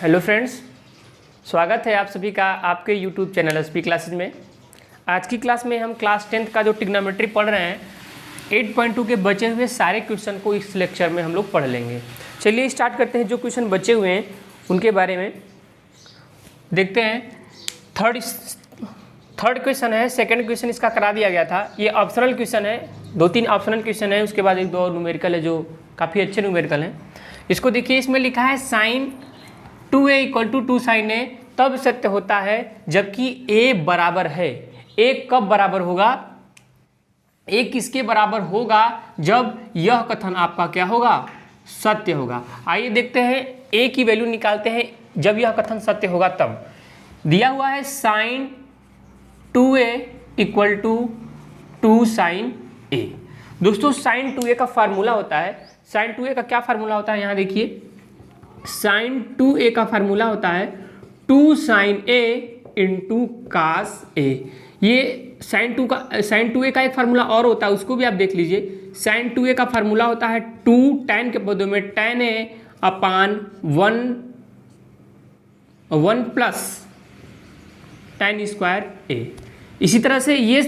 Hello friends, स्वागत है आप सभी का आपके यूट्यूब चैनल एसपी क्लासेज में। आज की क्लास में हम क्लास 10th का जो ट्रिग्नोमेट्री पढ़ रहे हैं 8.2 के बचे हुए सारे क्वेश्चन को इस लेक्चर में हम लोग पढ़ लेंगे। चलिए स्टार्ट करते हैं। जो क्वेश्चन बचे हुए हैं उनके बारे में देखते हैं। थर्ड क्वेश्चन है, सेकंड क्वेश्चन इसका करा दिया गया था। ये ऑप्शनल क्वेश्चन है, 2-3 ऑप्शनल क्वेश्चन है, उसके बाद 1-2 और न्यूमेरिकल है जो काफ़ी अच्छे न्यूमेरिकल हैं। इसको देखिए, इसमें लिखा है साइन 2a = 2 sin a तब सत्य होता है जबकि a बराबर है। a कब बराबर होगा? a किसके बराबर होगा? जब यह कथन आपका क्या होगा? सत्य होगा। आइए देखते हैं, a की वैल्यू निकालते हैं जब यह कथन सत्य होगा तब। दिया हुआ है sin 2a = 2 sin a। दोस्तों sin 2a का फार्मूला होता है, sin 2a का क्या फार्मूला होता है? यहाँ देखिए, sin 2a का फार्मूला होता है 2 sin a × cos a। ये sin 2a का एक फार्मूला और होता है, उसको भी आप देख लीजिए। sin 2a का फार्मूला होता है 2 tan के बदले में tan a upon 1 plus tan square a। इसी तरह से ये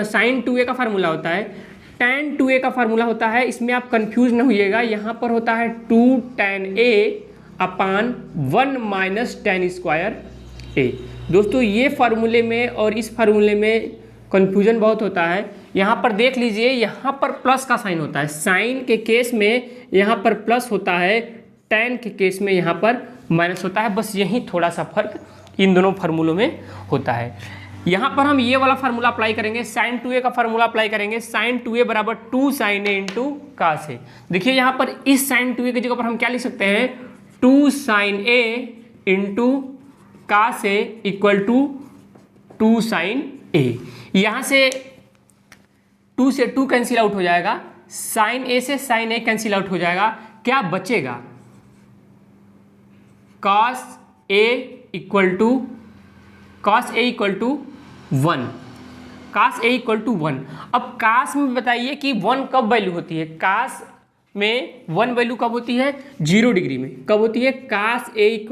sin 2a का फार्मूला होता है tan 2a का फार्मूला होता है, इसमें आप कंफ्यूज न होइएगा, यहाँ पर होता है 2 tan a upon 1 minus tan square a। दोस्तों ये फार्मूले में और इस फार्मूले में कंफ्यूजन बहुत होता है। यहाँ पर देख लीजिए, यहाँ पर प्लस का साइन होता है, साइन के केस में यहाँ पर प्लस होता है, tan के केस में यहाँ पर माइनस होता है। बस यही थोड़ा सा फर्क इन दोनों फार्मूलों में होता है। यहाँ पर हम ये वाला फार्मूला अप्लाई करेंगे, sin 2a का फार्मूला अप्लाई करेंगे, sin 2a बराबर 2 sin a × cos a। देखिए यहाँ पर इस sin 2a की जगह पर हम क्या लिख सकते हैं? 2 sin a × cos a = 2 sin a। यहाँ से 2 से 2 कैंसिल आउट हो जाएगा, sin a से sin a कैंसिल आउट हो जाएगा। क्या बचेगा? cos a = 1। cos a = 1। अब cos में बताइए कि 1 कब वैल्यू होती है? cos में 1 वैल्यू कब होती है? 0 डिग्री में। कब होती है? cos a =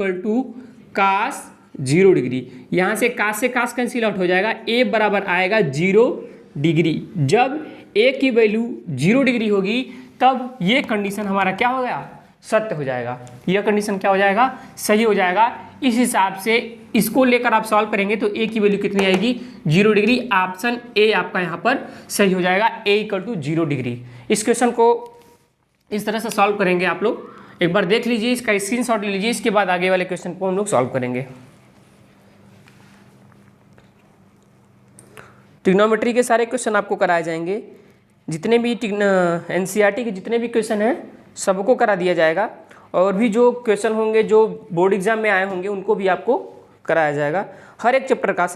cos 0 degree. यहाँ से cos कैंसिल आउट हो जाएगा, a बराबर आएगा 0 डिग्री। जब a की वैल्यू 0 डिग्री होगी तब ये कंडीशन हमारा क्या हो गया? सत्य हो जाएगा। यह कंडीशन क्या हो जाएगा? सही हो जाएगा। इस हिसाब से इसको लेकर आप सॉल्व करेंगे तो a की वैल्यू कितनी आएगी? 0 डिग्री। ऑप्शन ए आपका यहाँ पर सही हो जाएगा, a = 0 डिग्री। इस क्वेश्चन को इस तरह से सॉल्व करेंगे आप लोग। एक बार देख लीजिए, इसका स्क्रीनशॉट ले लीजिए, इसके बाद आगे वाले क्वेश्चन को हम लोग सॉल्व करेंगे। ट्रिग्नोमेट्री के सारे क्वेश्चन आपको कराए जाएंगे, जितने भी एनसीईआरटी के जितने भी क्वेश्चन हैं सबको करा दिया जाएगा, और भी जो क्वेश्चन होंगे जो बोर्ड एग्जाम में आए होंगे उनको भी आपको कराया जाएगा। हर एक चैप्टर का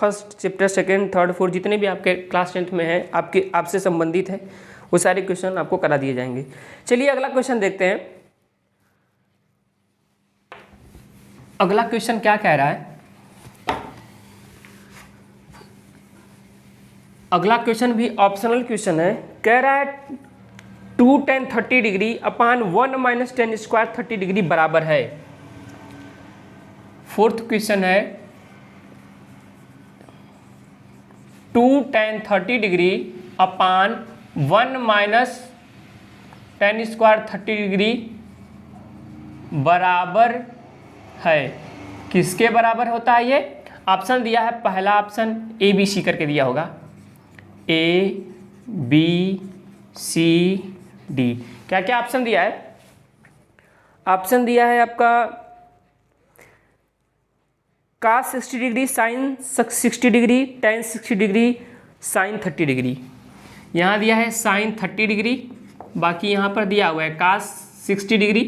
first chapter, second, third, fourth जितने भी आपके क्लास 10th में हैं, आपसे संबंधित है, वो सारे क्वेश्चन आपको करा दिए जाएंगे। चलिए अगला क्वेश्चन देखते हैं। अगला क्वेश्चन क्या कह रहा है? अगला क्वेश्चन भी ऑप्शनल क्वेश्चन है। कह रहा है 2 tan 30 डिग्री अपान 1 माइनस tan स्क्वायर 30 डिग्री बराबर है। फोर्थ क्वेश्चन है 2 tan 30 डिग्री अपान 1 माइनस tan स्क्वायर 30 डिग्री बराबर है। किसके बराबर होता है ये? ऑप्शन दिया है, पहला ऑप्शन ए बी सी करके दिया होगा, ए बी सी डी। क्या क्या ऑप्शन दिया है? ऑप्शन दिया है आपका cos 60 degree, sin 60 degree, tan 60 degree, sin 30 degree. यहाँ दिया है sin 30 डिग्री, बाकी यहाँ पर दिया हुआ है cos 60 डिग्री,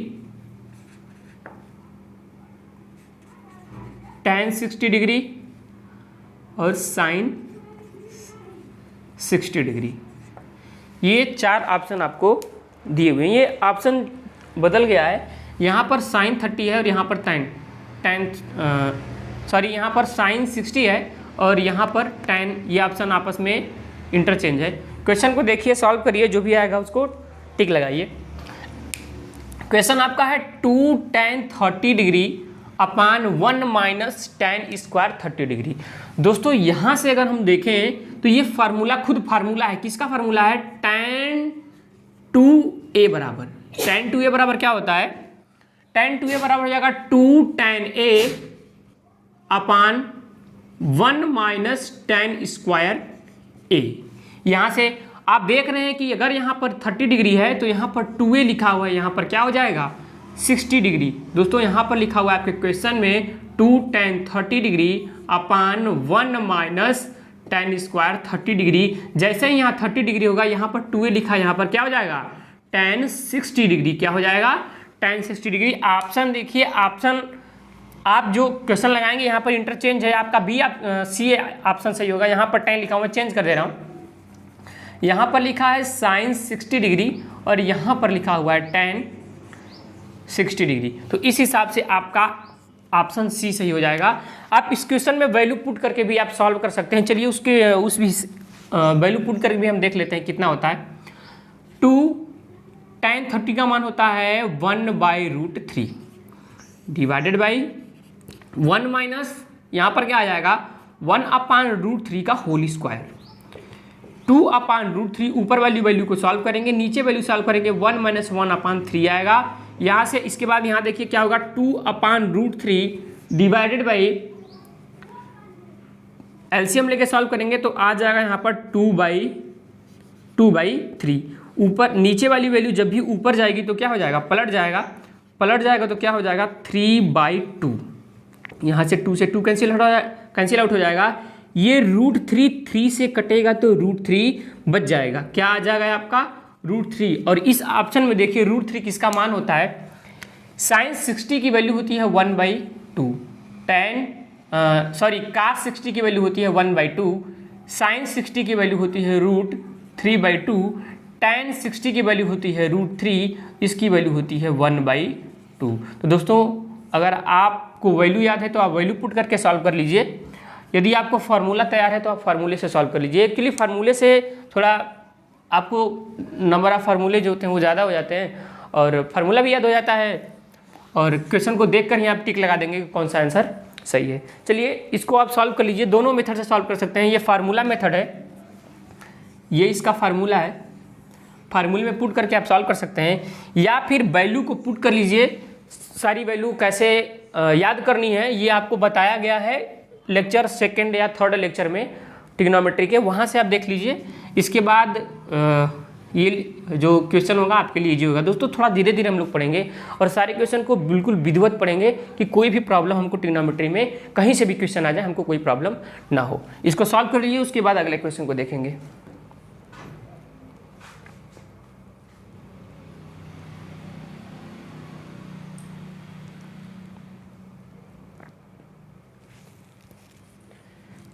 tan 60 डिग्री और sin 60 डिग्री। ये 4 ऑप्शन आपको दिए हुए हैं। ये ऑप्शन बदल गया है, यहाँ पर sin 30 है और यहाँ पर यहाँ पर sin 60 है और यहाँ पर tan। ये ऑप्शन आपस में इंटरचेंज है। क्वेश्चन को देखिए, सॉल्व करिए, जो भी आएगा उसको टिक लगाइए। क्वेश्चन आपका है 2 tan 30 डिग्री अपान 1 माइनस tan स्क्वायर 30 डिग्री। दोस्तों यहाँ से अगर हम देखें तो ये फार्मूला खुद फार्मूला है, किसका फार्मूला है? tan 2a बराबर, tan 2a बराबर क्या होता है? tan 2a बराबर हो जाएगा 2 tan a upon 1 minus tan square a। यहाँ से आप देख रहे हैं कि अगर यहाँ पर 30 डिग्री है तो यहाँ पर 2a लिखा हुआ है, यहाँ पर क्या हो जाएगा? 60 डिग्री। दोस्तों यहाँ पर लिखा हुआ है आपके क्वेश्चन में 2 tan 30 डिग्री अपान 1 माइनस tan स्क्वायर 30 डिग्री। जैसे ही यहाँ 30 डिग्री होगा यहाँ पर 2a लिखा है, यहाँ पर क्या हो जाएगा? tan 60 degree. क्या हो जाएगा? tan 60 degree. ऑप्शन देखिए, ऑप्शन आप जो क्वेश्चन लगाएंगे यहाँ पर इंटरचेंज है, आपका बी सी ऑप्शन सही होगा। यहाँ पर tan लिखा हुआ, मैं चेंज कर दे रहा हूँ। यहाँ पर लिखा है sin 60 डिग्री और यहाँ पर लिखा हुआ है tan 60 डिग्री। तो इस हिसाब से आपका ऑप्शन सी सही हो जाएगा। आप इस क्वेश्चन में वैल्यू पुट करके भी आप सॉल्व कर सकते हैं। चलिए उस भी वैल्यू पुट करके भी हम देख लेते हैं कितना होता है। 2 tan 30 का मान होता है 1/√3 डिवाइडेड बाई 1 माइनस यहाँ पर क्या आ जाएगा? 1/√3 का होल स्क्वायर। 2/√3 ऊपर वैल्यू को सॉल्व करेंगे, नीचे वैल्यू सॉल्व करेंगे 1 माइनस 1/3 आएगा। यहाँ से इसके बाद यहाँ देखिए क्या होगा? 2/√3 डिवाइडेड बाई एलसीएम लेके सॉल्व करेंगे तो आ जाएगा यहाँ पर 2/3। ऊपर नीचे वाली वैल्यू जब भी ऊपर जाएगी तो क्या हो जाएगा? पलट जाएगा तो क्या हो जाएगा? 3/2। यहाँ से 2 से 2 कैंसिल आउट हो जाएगा। ये √3 से कटेगा तो √3 बच जाएगा। क्या आ जाएगा आपका? √3। और इस ऑप्शन में देखिए √3 किसका मान होता है? sin 60 की वैल्यू होती है 1/2, cos 60 की वैल्यू होती है 1/2, sin 60 की वैल्यू होती है √3/2, tan 60 की वैल्यू होती है √3, इसकी वैल्यू होती है 1/2। तो दोस्तों अगर आपको वैल्यू याद है तो आप वैल्यू पुट करके सॉल्व कर लीजिए। यदि आपको फार्मूला तैयार है तो आप फार्मूले से सॉल्व कर लीजिए। एक्चुअली फार्मूले से थोड़ा आपको नंबर ऑफ फार्मूले जो होते हैं वो ज़्यादा हो जाते हैं और फार्मूला भी याद हो जाता है और क्वेश्चन को देखकर ही आप टिक लगा देंगे कि कौन सा आंसर सही है। चलिए इसको आप सॉल्व कर लीजिए, दोनों मेथड से सॉल्व कर सकते हैं। ये फार्मूला मेथड है, ये इसका फार्मूला है, फार्मूले में पुट करके आप सॉल्व कर सकते हैं, या फिर वैल्यू को पुट कर लीजिए। सारी वैल्यू कैसे याद करनी है ये आपको बताया गया है लेक्चर 2nd या 3rd लेक्चर में ट्रिग्नोमेट्री के, वहाँ से आप देख लीजिए। इसके बाद ये जो क्वेश्चन होगा आपके लिए इजी होगा। दोस्तों थोड़ा धीरे धीरे हम लोग पढ़ेंगे और सारे क्वेश्चन को बिल्कुल विधिवत पढ़ेंगे कि कोई भी प्रॉब्लम हमको ट्रिग्नोमेट्री में कहीं से भी क्वेश्चन आ जाए हमको कोई प्रॉब्लम ना हो। इसको सॉल्व कर लीजिए, उसके बाद अगले क्वेश्चन को देखेंगे।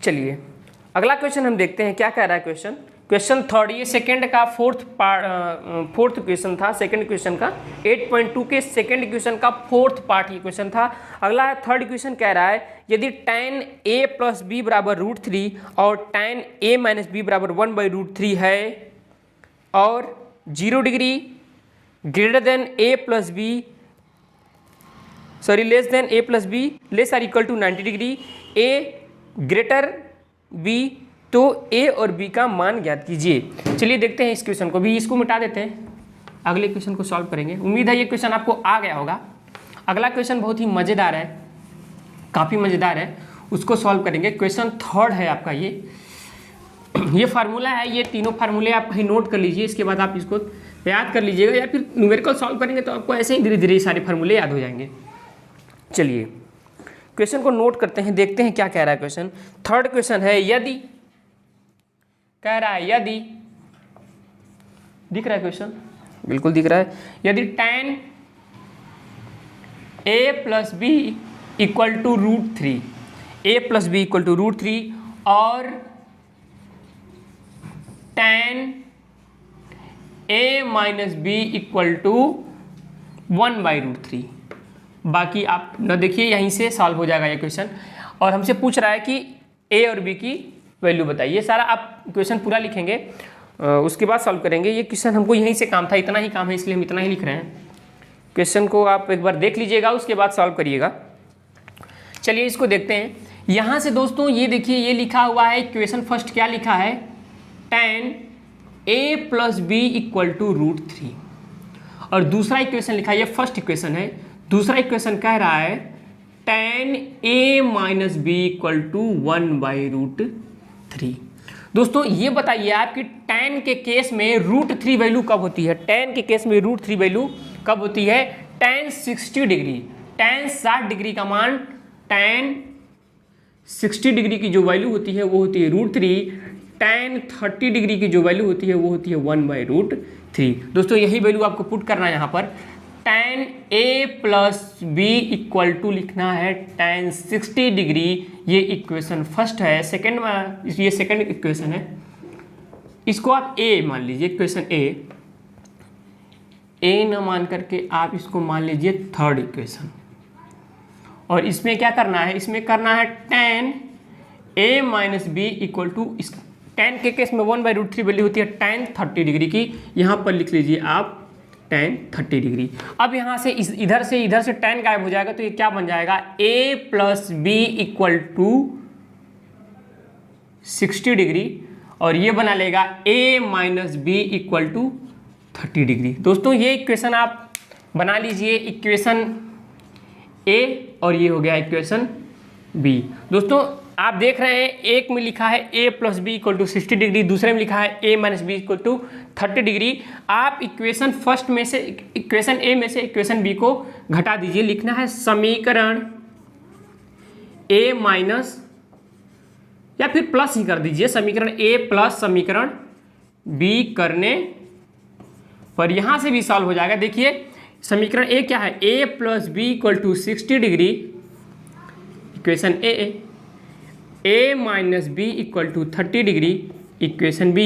चलिए अगला क्वेश्चन हम देखते हैं क्या कह रहा है क्वेश्चन 3rd, ये सेकंड का फोर्थ क्वेश्चन था, सेकंड क्वेश्चन का 8.2 के सेकंड क्वेश्चन का फोर्थ पार्ट ये क्वेश्चन था। अगला 3rd क्वेश्चन कह रहा है यदि tan a प्लस बी बराबर √3 और tan a माइनस बी बराबर 1/√3 है और 0 degree greater than a plus B less than a plus B less or equal to 90 degree, a greater b, तो a और b का मान ज्ञात कीजिए। चलिए देखते हैं इस क्वेश्चन को भी, इसको मिटा देते हैं, अगले क्वेश्चन को सॉल्व करेंगे। उम्मीद है ये क्वेश्चन आपको आ गया होगा। अगला क्वेश्चन बहुत ही मज़ेदार है, काफ़ी मज़ेदार है, उसको सॉल्व करेंगे। क्वेश्चन 3rd है आपका, ये फार्मूला है, ये तीनों फार्मूले आप कहीं नोट कर लीजिए, इसके बाद आप इसको याद कर लीजिएगा, या फिर न्यूमेरिकल सॉल्व करेंगे तो आपको ऐसे ही धीरे धीरे सारे फार्मूले याद हो जाएंगे। चलिए क्वेश्चन को नोट करते हैं, देखते हैं क्या कह रहा है क्वेश्चन। 3rd क्वेश्चन है यदि, कह रहा है यदि, दिख रहा है क्वेश्चन, बिल्कुल दिख रहा है, यदि tan a plus B equal to √3, a plus B equal to √3 और tan a minus B equal to 1/√3। बाकी आप न देखिए, यहीं से सॉल्व हो जाएगा ये क्वेश्चन। और हमसे पूछ रहा है कि a और b की वैल्यू बताइए। ये सारा आप क्वेश्चन पूरा लिखेंगे, उसके बाद सॉल्व करेंगे। ये क्वेश्चन हमको यहीं से काम था, इतना ही काम है, इसलिए हम इतना ही लिख रहे हैं। क्वेश्चन को आप एक बार देख लीजिएगा, उसके बाद सॉल्व करिएगा। चलिए इसको देखते हैं। यहाँ से दोस्तों ये देखिए, ये लिखा हुआ है इक्वेशन फर्स्ट, क्या लिखा है, tan a plus B equal to √3, और दूसरा इक्वेशन लिखा है, ये फर्स्ट इक्वेशन है, दूसरा इक्वेशन कह रहा है tan a minus B equal to 1/√3। दोस्तों ये बताइए आपकी tan के केस में √3 वैल्यू कब होती है, tan के केस में √3 वैल्यू कब होती है, tan 60 डिग्री, tan 60 डिग्री का मान, tan 60 डिग्री की जो वैल्यू होती है वो होती है √3, tan 30 डिग्री की जो वैल्यू होती है वो होती है 1/√3। दोस्तों यही वैल्यू आपको पुट करना है यहाँ पर, tan a plus B equal to लिखना है tan 60 डिग्री, ये इक्वेशन फर्स्ट है। सेकेंड में ये सेकेंड इक्वेशन है, इसको आप a मान लीजिए, इक्वेशन a न मान करके आप इसको मान लीजिए थर्ड इक्वेशन। और इसमें क्या करना है, इसमें करना है tan a minus B equal to, इस tan के केस में 1/√3 वैल्यू होती है tan 30 डिग्री की, यहाँ पर लिख लीजिए आप tan 30 डिग्री। अब यहाँ से इधर से tan गायब हो जाएगा, तो ये क्या बन जाएगा, a plus B equal to 60 degree, और ये बना लेगा a minus B equal to 30 degree. दोस्तों ये इक्वेशन आप बना लीजिए, इक्वेशन a, और ये हो गया इक्वेशन b। दोस्तों आप देख रहे हैं, एक में लिखा है a plus B equal to 60 degree, दूसरे में लिखा है a minus B equal to 30 degree. आप इक्वेशन फर्स्ट में से, इक्वेशन a में से इक्वेशन b को घटा दीजिए, लिखना है समीकरण a माइनस, या फिर प्लस ही कर दीजिए, समीकरण a प्लस समीकरण b करने पर यहाँ से भी सॉल्व हो जाएगा। देखिए समीकरण a क्या है, a plus B equal to 60 degree, equation a minus B equal to 30 degree, equation b।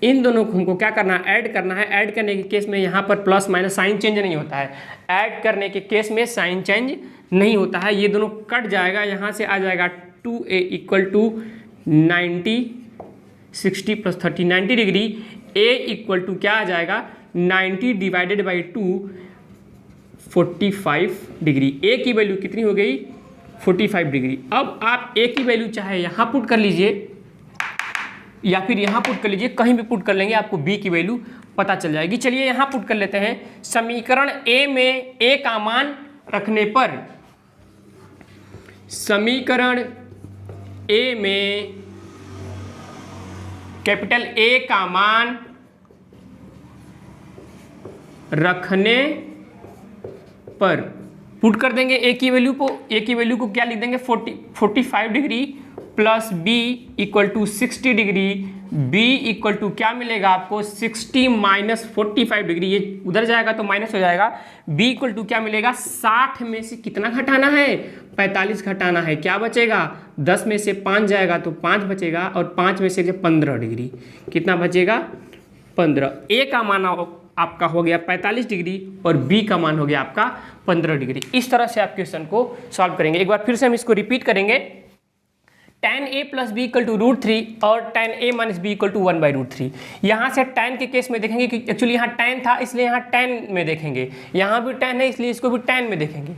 इन दोनों को हमको क्या करना है, ऐड करना है। ऐड करने के केस में यहाँ पर प्लस माइनस साइन चेंज नहीं होता है, ऐड करने के केस में साइन चेंज नहीं होता है, ये दोनों कट जाएगा, यहाँ से आ जाएगा 2a इक्वल टू 90, 60 प्लस 30 90 डिग्री, a इक्वल टू क्या आ जाएगा, 90 डिवाइडेड बाई 2 45 डिग्री। a की वैल्यू कितनी हो गई, 45 डिग्री। अब आप a की वैल्यू चाहे यहाँ पुट कर लीजिए या फिर यहाँ पुट कर लीजिए, कहीं भी पुट कर लेंगे आपको b की वैल्यू पता चल जाएगी। चलिए यहाँ पुट कर लेते हैं, समीकरण a में a का मान रखने पर, समीकरण a में कैपिटल A का मान रखने पर पुट कर देंगे a की वैल्यू को, a की वैल्यू को क्या लिख देंगे, 45 degree plus b equal to 60 degree, b equal to क्या मिलेगा आपको, 60 माइनस 45 डिग्री, ये उधर जाएगा तो माइनस हो जाएगा, b इक्वल टू क्या मिलेगा, 60 में से कितना घटाना है, 45 घटाना है, क्या बचेगा, 10 में से 5 जाएगा तो 5 बचेगा, और 5 में से 15 डिग्री, कितना बचेगा, 15। a का मान आपका हो गया 45 डिग्री और b का मान हो गया आपका 15 डिग्री। इस तरह से आप क्वेश्चन को सॉल्व करेंगे। एक बार फिर से हम इसको रिपीट करेंगे, tan a plus B equal to √3 और tan a minus B equal to 1/√3। यहाँ से tan के केस में देखेंगे कि एक्चुअली यहाँ tan था, इसलिए यहाँ tan में देखेंगे, यहाँ भी tan है इसलिए इसको भी tan में देखेंगे।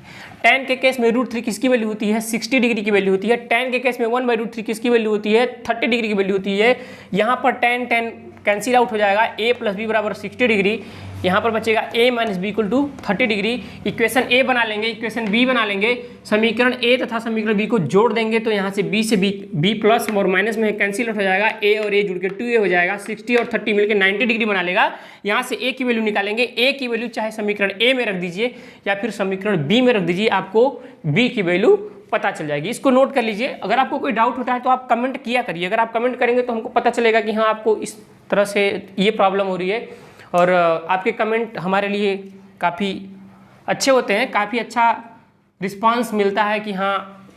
tan के केस में √3 किसकी वैल्यू होती है, 60 डिग्री की वैल्यू होती है। tan के केस में 1/√3 किसकी वैल्यू होती है, 30 डिग्री की वैल्यू होती है। यहाँ पर tan कैंसिल आउट हो जाएगा, a प्लस बी बराबर 60 डिग्री, यहाँ पर बचेगा a minus B equal to 30 degree. Equation a बना लेंगे, इक्वेशन b बना लेंगे, समीकरण a तथा समीकरण b को जोड़ देंगे तो यहाँ से b से b प्लस और माइनस में कैंसिल आउट हो जाएगा, a और a जुड़ के 2a हो जाएगा, 60 और 30 मिलकर 90 डिग्री बना लेगा। यहाँ से a की वैल्यू निकालेंगे, a की वैल्यू चाहे समीकरण a में रख दीजिए या फिर समीकरण b में रख दीजिए, आपको b की वैल्यू पता चल जाएगी। इसको नोट कर लीजिए। अगर आपको कोई डाउट होता है तो आप कमेंट किया करिए, अगर आप कमेंट करेंगे तो हमको पता चलेगा कि हाँ आपको इस तरह से ये प्रॉब्लम हो रही है, और आपके कमेंट हमारे लिए काफ़ी अच्छे होते हैं, काफ़ी अच्छा रिस्पांस मिलता है कि हाँ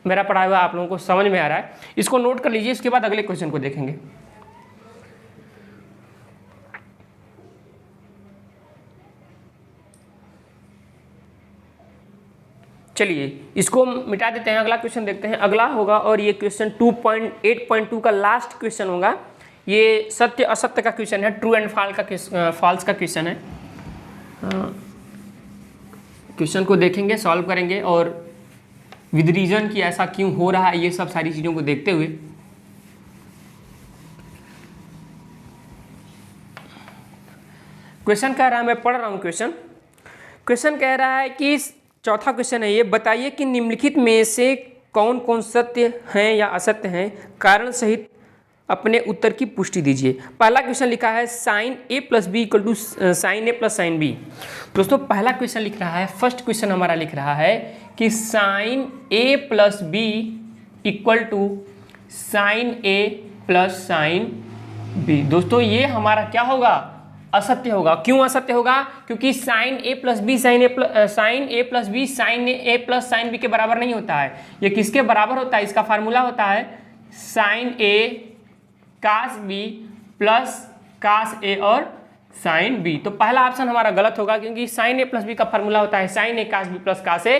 मेरा पढ़ाया हुआ आप लोगों को समझ में आ रहा है। इसको नोट कर लीजिए, इसके बाद अगले क्वेश्चन को देखेंगे। चलिए इसको मिटा देते हैं, अगला क्वेश्चन देखते हैं। अगला होगा, और ये क्वेश्चन 2.8.2 का लास्ट क्वेश्चन होगा। ये सत्य असत्य का क्वेश्चन है, ट्रू एंड फॉल्स का क्वेश्चन है। क्वेश्चन को देखेंगे, सॉल्व करेंगे और विद रीजन कि ऐसा क्यों हो रहा है, ये सब सारी चीज़ों को देखते हुए क्वेश्चन कह रहा है, मैं पढ़ रहा हूँ क्वेश्चन कह रहा है कि चौथा क्वेश्चन है ये, बताइए कि निम्नलिखित में से कौन कौन सत्य हैं या असत्य हैं, कारण सहित अपने उत्तर की पुष्टि दीजिए। पहला क्वेश्चन लिखा है sine A plus B equal to sine A plus sine B. दोस्तों पहला क्वेश्चन लिख रहा है, फर्स्ट क्वेश्चन हमारा लिख रहा है कि sine A plus B equal to sine A plus sine B. दोस्तों ये हमारा क्या होगा, असत्य होगा। क्यों असत्य होगा, क्योंकि sign A plus B sign A plus B sign A plus sine B के बराबर नहीं होता है। ये किसके बराबर होता है, इसका फार्मूला होता है साइन ए कास बी प्लस कास ए और साइन बी। तो पहला ऑप्शन हमारा गलत होगा, क्योंकि साइन ए प्लस बी का फार्मूला होता है साइन ए कास बी प्लस कास ए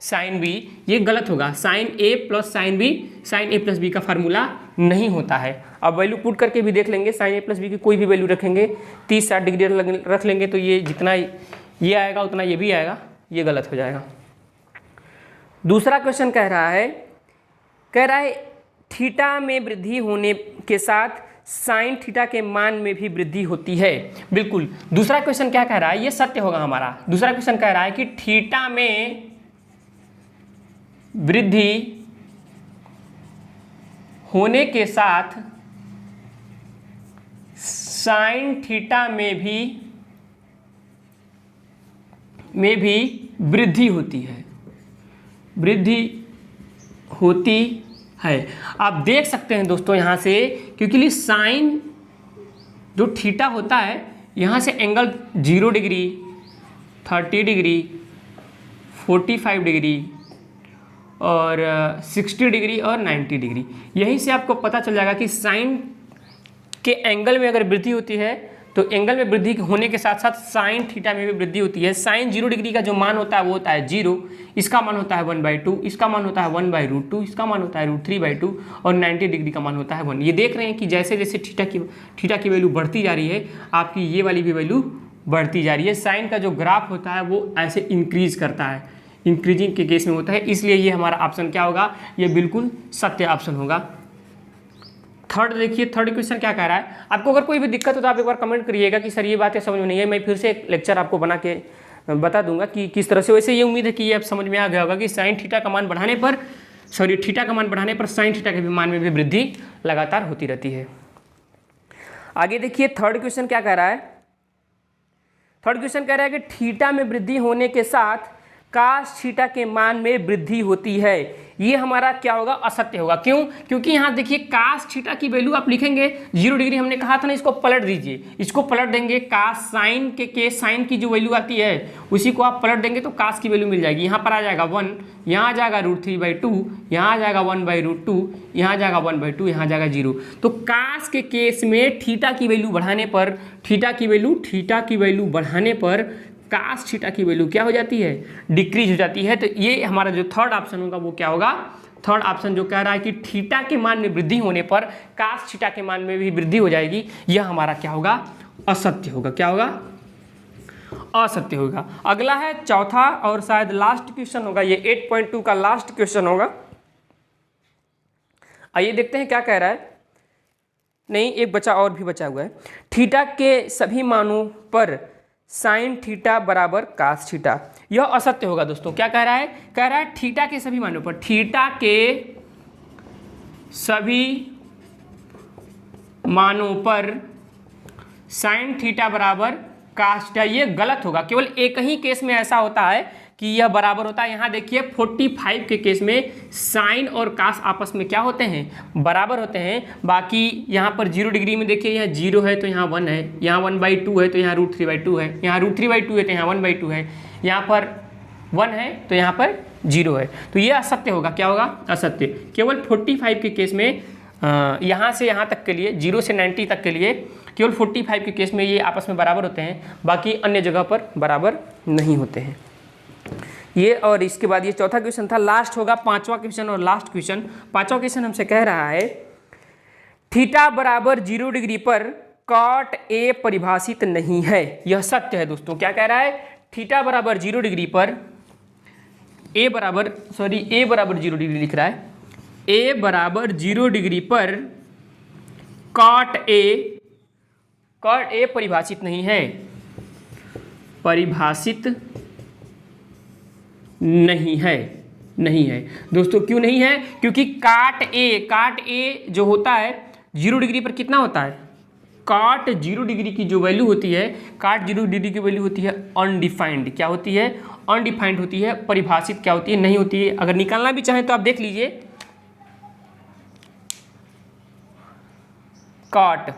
साइन बी। ये गलत होगा, sign A plus sine B sign A plus B का फार्मूला नहीं होता है। अब वैल्यू पुट करके भी देख लेंगे, साइन ए प्लस बी की कोई भी वैल्यू रखेंगे, 30-60 डिग्री रख लेंगे तो ये जितना ये आएगा उतना ये भी आएगा, ये गलत हो जाएगा। दूसरा क्वेश्चन कह रहा है थीटा में वृद्धि होने के साथ साइन थीटा के मान में भी वृद्धि होती है। बिल्कुल, दूसरा क्वेश्चन क्या कह रहा है, ये सत्य होगा हमारा। दूसरा क्वेश्चन कह रहा है कि थीटा में वृद्धि होने के साथ साइन थीटा में भी वृद्धि होती है, आप देख सकते हैं दोस्तों यहाँ से, क्योंकि साइन जो थीटा होता है यहाँ से एंगल 0 डिग्री 30 डिग्री 45 डिग्री और 60 डिग्री और 90 डिग्री, यहीं से आपको पता चल जाएगा कि साइन के एंगल में अगर वृद्धि होती है तो एंगल में वृद्धि होने के साथ साथ साइन थीटा में भी वृद्धि होती है। साइन 0 डिग्री का जो मान होता है वो होता है 0, इसका मान होता है 1/2, इसका मान होता है 1/√2, इसका मान होता है √3/2 और 90 डिग्री का मान होता है 1। ये देख रहे हैं कि जैसे जैसे थीटा की वैल्यू बढ़ती जा रही है, आपकी ये वाली भी वैल्यू बढ़ती जा रही है। साइन का जो ग्राफ होता है वो ऐसे इंक्रीज करता है, इंक्रीजिंग के केस में होता है, इसलिए ये हमारा ऑप्शन क्या होगा, ये बिल्कुल सत्य ऑप्शन होगा। थर्ड देखिए, थर्ड क्वेश्चन क्या कह रहा है। आपको अगर कोई भी दिक्कत हो तो आप एक बार कमेंट करिएगा कि सर ये बातें समझ में नहीं है, मैं फिर से एक लेक्चर आपको बना के बता दूंगा कि किस तरह से। वैसे ये उम्मीद है कि ये आप समझ में आ गया होगा कि साइन थीटा का मान बढ़ाने पर थीटा का मान बढ़ाने पर साइन थीटा के मान में भी वृद्धि लगातार होती रहती है। आगे देखिए थर्ड क्वेश्चन क्या कह रहा है। थर्ड क्वेश्चन कह रहा है कि थीटा में वृद्धि होने के साथ कास थीटा के मान में वृद्धि होती है। ये हमारा क्या होगा, असत्य होगा। क्यों, क्योंकि यहाँ देखिए कास थीटा की वैल्यू आप लिखेंगे 0 डिग्री, हमने कहा था ना, इसको पलट दीजिए, इसको पलट देंगे, कास साइन के साइन की जो वैल्यू आती है उसी को आप पलट देंगे तो कास की वैल्यू मिल जाएगी। यहाँ पर आ जाएगा 1, यहाँ आ जाएगा √3/2, यहाँ आ जाएगा 1/√2, यहाँ आ जाएगा 1/2, यहाँ आ जाएगा 0। तो कास के केस में थीटा की वैल्यू बढ़ाने पर थीटा की वैल्यू बढ़ाने पर कास थीटा की वैल्यू क्या हो जाती है, डिक्रीज हो जाती है। तो ये हमारा जो थर्ड ऑप्शन होगा वो क्या होगा, थर्ड ऑप्शन जो कह रहा है कि थीटा के मान में वृद्धि होने पर कास थीटा के मान में भी वृद्धि हो जाएगी, यह हमारा क्या होगा, असत्य होगा। क्या होगा, असत्य होगा। अगला है चौथा और शायद लास्ट क्वेश्चन होगा, ये 8.2 का लास्ट क्वेश्चन होगा। आइए देखते हैं क्या कह रहा है। नहीं, एक बचा और भी बचा हुआ है। थीटा के सभी मानों पर साइन थीटा बराबर कास थीटा, यह असत्य होगा दोस्तों। क्या कह रहा है, कह रहा है थीटा के सभी मानों पर, थीटा के सभी मानों पर साइन थीटा बराबर कास थीटा, ये गलत होगा। केवल एक ही केस में ऐसा होता है कि यह बराबर होता है। यहाँ देखिए 45 के केस में साइन और कास आपस में क्या होते हैं, बराबर होते हैं। बाकी यहाँ पर 0 डिग्री में देखिए, यहाँ 0 है तो यहाँ 1 है, यहाँ 1/2 है तो यहाँ √3/2 है, यहाँ √3/2 है तो यहाँ 1/2 है, यहाँ पर 1 है तो यहाँ पर 0 है। तो ये असत्य होगा। क्या होगा, असत्य। केवल 45 के केस में यहाँ से यहाँ तक के लिए, 0 से 90 तक के लिए केवल 45 के केस में ये आपस में बराबर होते हैं, बाकी अन्य जगह पर बराबर नहीं होते हैं। ये और इसके बाद ये चौथा क्वेश्चन था, लास्ट होगा पांचवा क्वेश्चन और लास्ट क्वेश्चन। पांचवा क्वेश्चन हमसे कह रहा है थीटा बराबर 0 डिग्री पर कॉट ए परिभाषित नहीं है। यह सत्य है दोस्तों। क्या कह रहा है, थीटा बराबर 0 डिग्री पर ए बराबर 0 डिग्री लिख रहा है, ए बराबर 0 डिग्री पर कॉट ए परिभाषित नहीं है, परिभाषित नहीं है दोस्तों। क्यों नहीं है? क्योंकि काट ए जो होता है 0 डिग्री पर कितना होता है, काट 0 डिग्री की जो वैल्यू होती है, काट 0 डिग्री की वैल्यू होती है अनडिफाइंड। क्या होती है? अनडिफाइंड होती है, परिभाषित क्या होती है, नहीं होती है। अगर निकालना भी चाहें तो आप देख लीजिए, काट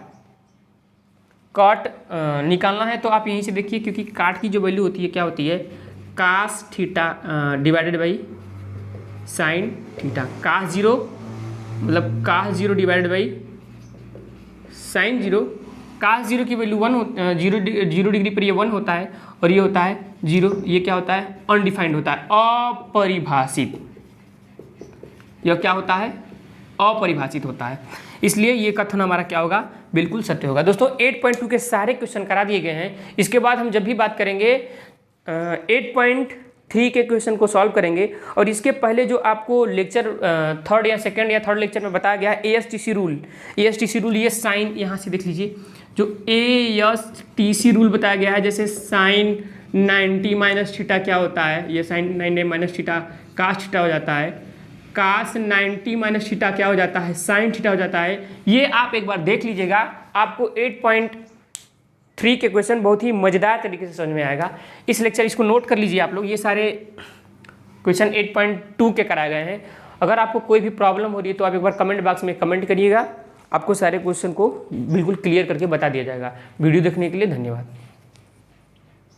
निकालना है तो आप यहीं से देखिए, क्योंकि काट की जो वैल्यू होती है क्या होती है, cos theta divided by sine theta. Cos 0 मतलब cos 0 divided by sine 0। Cos 0 की वैल्यू 1 जीरो डिग्री पर ये 1 होता है और ये होता है 0। ये क्या होता है? अनडिफाइंड होता है, अपरिभाषित। यह क्या होता है? अपरिभाषित होता है। इसलिए ये कथन हमारा क्या होगा? बिल्कुल सत्य होगा। दोस्तों 8.2 के सारे क्वेश्चन करा दिए गए हैं। इसके बाद हम जब भी बात करेंगे 8.3 के क्वेश्चन को सॉल्व करेंगे। और इसके पहले जो आपको लेक्चर थर्ड या थर्ड लेक्चर में बताया गया है ASTC रूल, ये साइन यहाँ से देख लीजिए, जो ASTC रूल बताया गया है, जैसे साइन 90 माइनस थीटा क्या होता है, ये sine 90 minus theta cos theta हो जाता है, कास 90 माइनस थीटा क्या हो जाता है, साइन थीटा हो जाता है। ये आप एक बार देख लीजिएगा, आपको 8.3 के क्वेश्चन बहुत ही मज़ेदार तरीके से समझ में आएगा। इसको नोट कर लीजिए आप लोग। ये सारे क्वेश्चन 8.2 के कराए गए हैं। अगर आपको कोई भी प्रॉब्लम हो रही है तो आप एक बार कमेंट बॉक्स में कमेंट करिएगा, आपको सारे क्वेश्चन को बिल्कुल क्लियर करके बता दिया जाएगा। वीडियो देखने के लिए धन्यवाद।